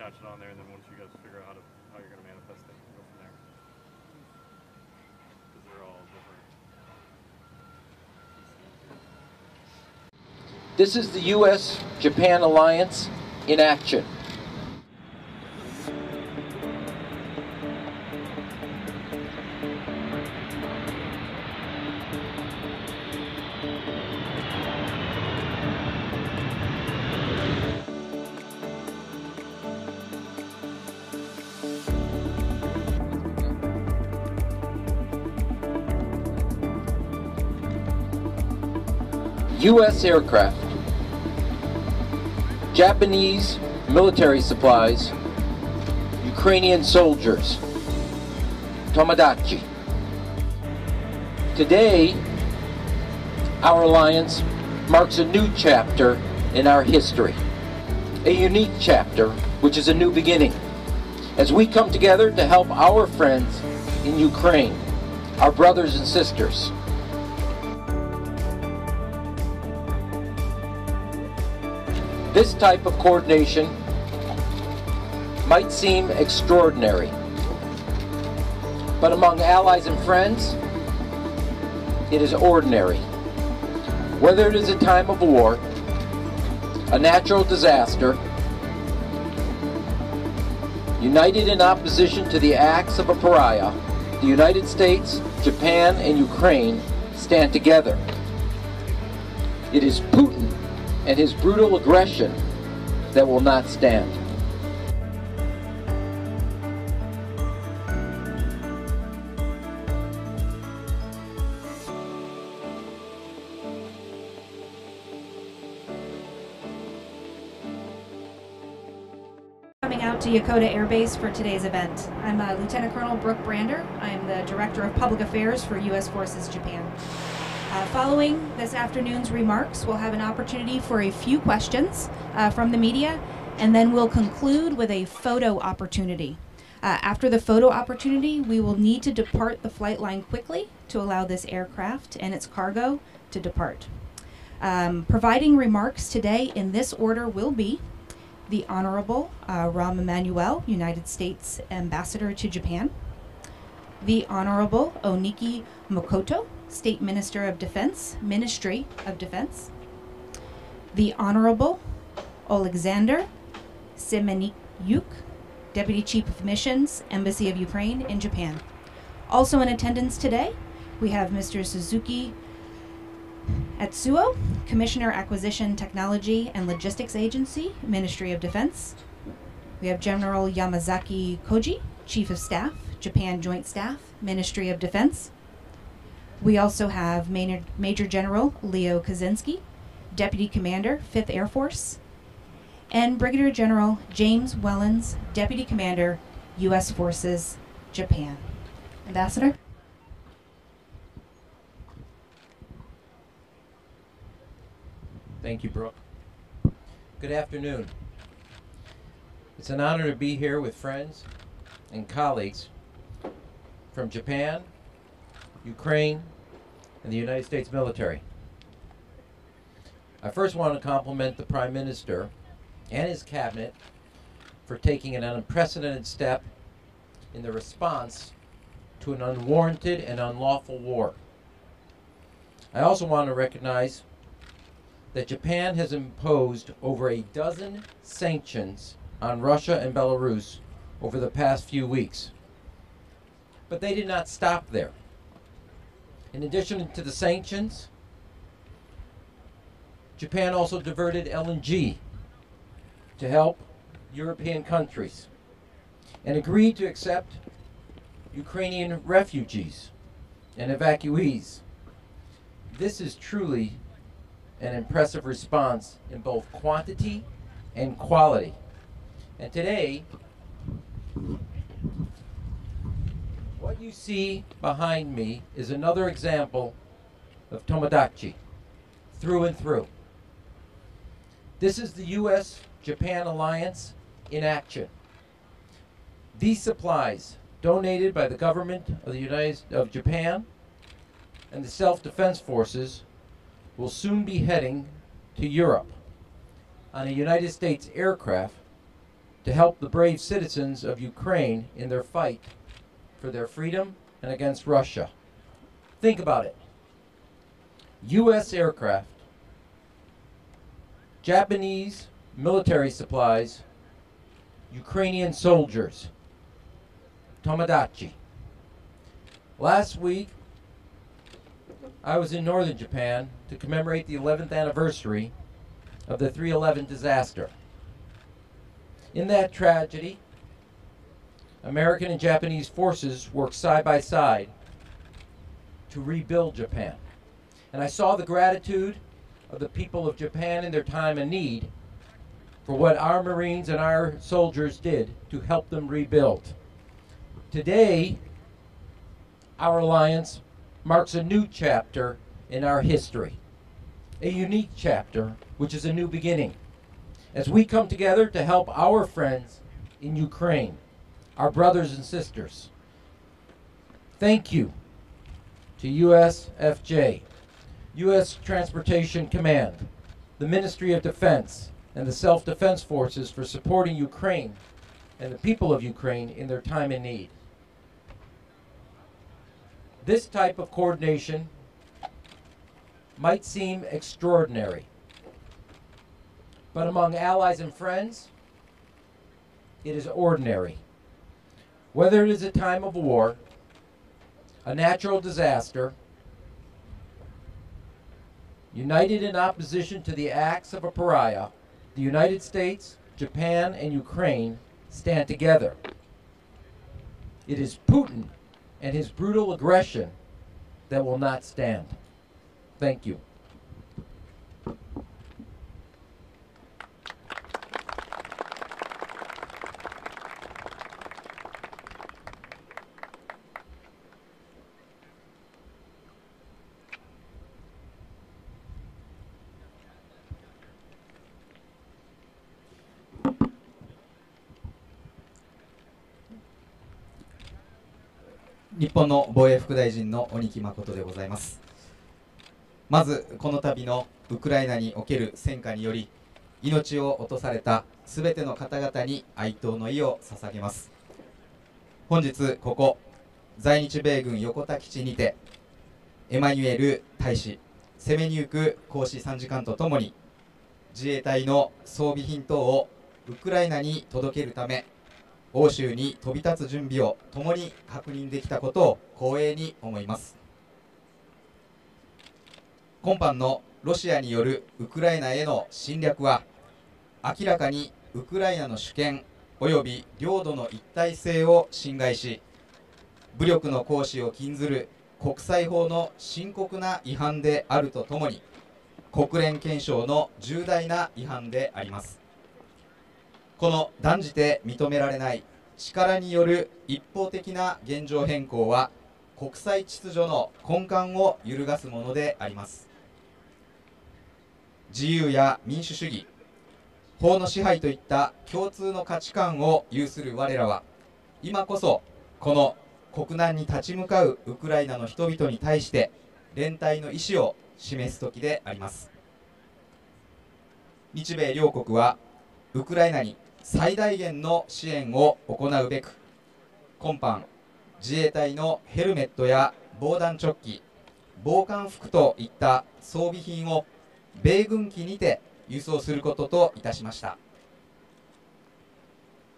attach it on there, and then once you guys figure out how you're going to manifest it, go from there. Because they're all different. This is the U.S.-Japan alliance in action. U.S. aircraft, Japanese military supplies, Ukrainian soldiers, Tomodachi. Today, our alliance marks a new chapter in our history, a unique chapter which is a new beginning, as we come together to help our friends in Ukraine, our brothers and sisters. This type of coordination might seem extraordinary, but among allies and friends, it is ordinary. Whether it is a time of war, a natural disaster, united in opposition to the acts of a pariah, the United States, Japan, and Ukraine stand together. It is Putin and his brutal aggression that will not stand. Coming out to Yokota Air Base for today's event. I'm Lieutenant Colonel Brooke Brander. I'm the Director of Public Affairs for U.S. Forces Japan. Following this afternoon's remarks, we'll have an opportunity for a few questions from the media, and then we'll conclude with a photo opportunity. After the photo opportunity, we will need to depart the flight line quickly to allow this aircraft and its cargo to depart. Providing remarks today in this order will be the Honorable Rahm Emanuel, United States Ambassador to Japan, the Honorable Oniki Makoto, State Minister of Defense, Ministry of Defense, the Honorable Oleksandr Semenyuk, Deputy Chief of Missions, Embassy of Ukraine in Japan. Also in attendance today, we have Mr. Suzuki Atsuo, Commissioner Acquisition Technology and Logistics Agency, Ministry of Defense. We have General Yamazaki Koji, Chief of Staff, Japan Joint Staff, Ministry of Defense. We also have Major General Leo Kaczynski, Deputy Commander, 5th Air Force, and Brigadier General James Wellens, Deputy Commander, U.S. Forces, Japan. Ambassador? Thank you, Brooke. Good afternoon. It's an honor to be here with friends and colleagues from Japan, Ukraine, and the United States military. I first want to compliment the Prime Minister and his cabinet for taking an unprecedented step in the response to an unwarranted and unlawful war. I also want to recognize that Japan has imposed over a dozen sanctions on Russia and Belarus over the past few weeks. But they did not stop there. In addition to the sanctions, Japan also diverted LNG to help European countries and agreed to accept Ukrainian refugees and evacuees. This is truly an impressive response in both quantity and quality. And today, what you see behind me is another example of Tomodachi, through and through. This is the U.S.-Japan alliance in action. These supplies, donated by the government of Japan and the self-defense forces, will soon be heading to Europe on a United States aircraft to help the brave citizens of Ukraine in their fight for their freedom and against Russia. Think about it. U.S. aircraft, Japanese military supplies, Ukrainian soldiers, Tomodachi. Last week, I was in northern Japan to commemorate the 11th anniversary of the 3/11 disaster. In that tragedy, American and Japanese forces worked side by side to rebuild Japan. And I saw the gratitude of the people of Japan in their time of need for what our Marines and our soldiers did to help them rebuild. Today, our alliance marks a new chapter in our history, a unique chapter, which is a new beginning, as we come together to help our friends in Ukraine, our brothers and sisters. Thank you to USFJ, U.S. Transportation Command, the Ministry of Defense, and the Self-Defense Forces for supporting Ukraine and the people of Ukraine in their time of need. This type of coordination might seem extraordinary, but among allies and friends, it is ordinary. Whether it is a time of war, a natural disaster, united in opposition to the acts of a pariah, the United States, Japan, and Ukraine stand together. It is Putin and his brutal aggression that will not stand. Thank you. 日本の防衛副大臣の鬼木誠でございます。まずこの度のウクライナにおける戦火により命を落とされたすべての方々に哀悼の意を捧げます。本日ここ在日米軍横田基地にてエマニュエル大使、セメニューク公使参事官とともに自衛隊の装備品等をウクライナに届けるため欧州に飛び立つ準備を共に確認できたことを光栄に思います。今般のロシアによるウクライナへの侵略は明らかにウクライナの主権及び領土の一体性を侵害し、武力の行使を禁ずる国際法の深刻な違反であるとともに国連憲章の重大な違反であります。この断じて認められない力による一方的な現状変更は国際秩序の根幹を揺るがすものであります。自由や民主主義、法の支配といった共通の価値観を有する我らは今こそこの国難に立ち向かうウクライナの人々に対して連帯の意思を示す時であります。日米両国はウクライナに最大限の支援を行うべく今般自衛隊のヘルメットや防弾チョッキ、防寒服といった装備品を米軍機にて輸送することといたしました。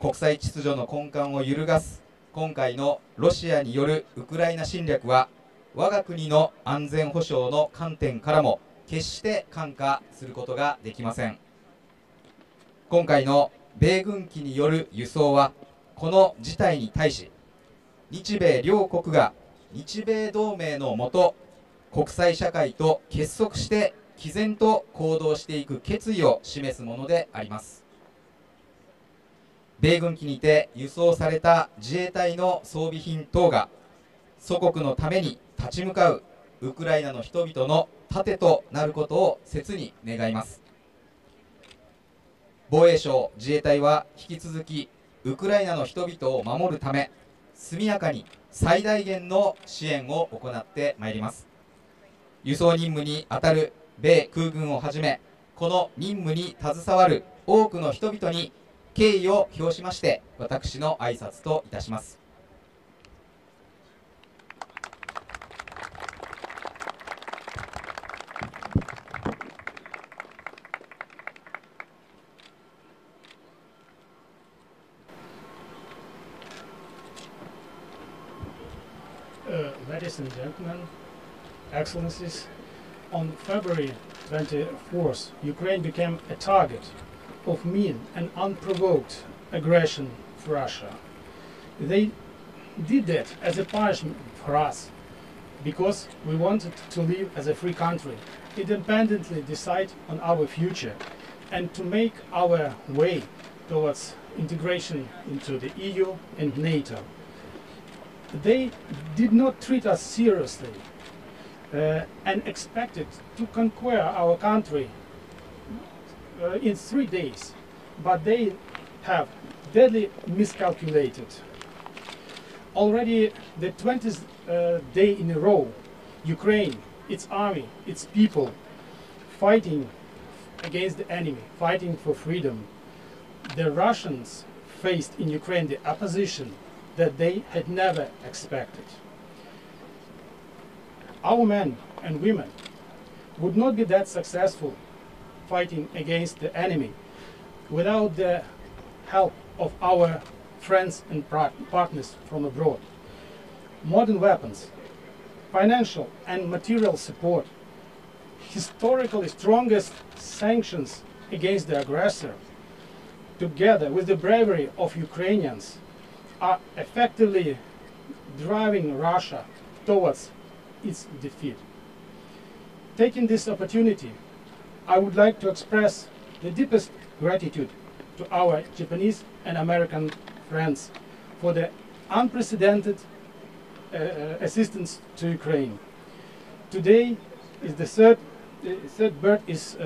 国際秩序の根幹を揺るがす今回のロシアによるウクライナ侵略は我が国の安全保障の観点からも決して看過することができません。今回の米軍機による輸送はこの事態に対し日米両国が日米同盟のもと国際社会と結束して毅然と行動していく決意を示すものであります。米軍機にて輸送された自衛隊の装備品等が祖国のために立ち向かうウクライナの人々の盾となることを切に願います。防衛省自衛隊は引き続きウクライナの人々を守るため速やかに最大限の支援を行ってまいります。輸送任務に当たる米空軍をはじめこの任務に携わる多くの人々に敬意を表しまして私の挨拶といたします。Ladies and gentlemen, Excellencies, on February 24th, Ukraine became a target of mean and unprovoked aggression of Russia. They did that as a punishment for us, because we wanted to live as a free country, independently decide on our future, and to make our way towards integration into the EU and NATO. They did not treat us seriously and expected to conquer our country in 3 days, but they have deadly miscalculated. Already the 20th day in a row, Ukraine, its army, its people, fighting against the enemy, fighting for freedom. The Russians faced in Ukraine the opposition that they had never expected. Our men and women would not be that successful fighting against the enemy without the help of our friends and partners from abroad. Modern weapons, financial and material support, historically strongest sanctions against the aggressor, together with the bravery of Ukrainians, are effectively driving Russia towards its defeat. Taking this opportunity, I would like to express the deepest gratitude to our Japanese and American friends for the unprecedented assistance to Ukraine. Today is the third bird is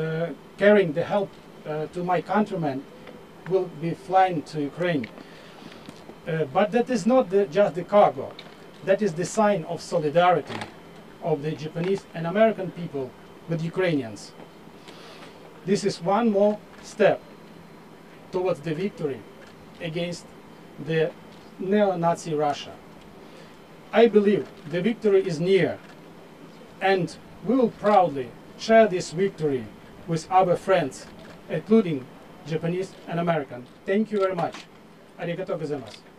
carrying the help to my countrymen, will be flying to Ukraine. But that is not just the cargo. That is the sign of solidarity of the Japanese and American people with Ukrainians. This is one more step towards the victory against the neo-Nazi Russia. I believe the victory is near, and we will proudly share this victory with our friends, including Japanese and American. Thank you very much. ありがとうございます。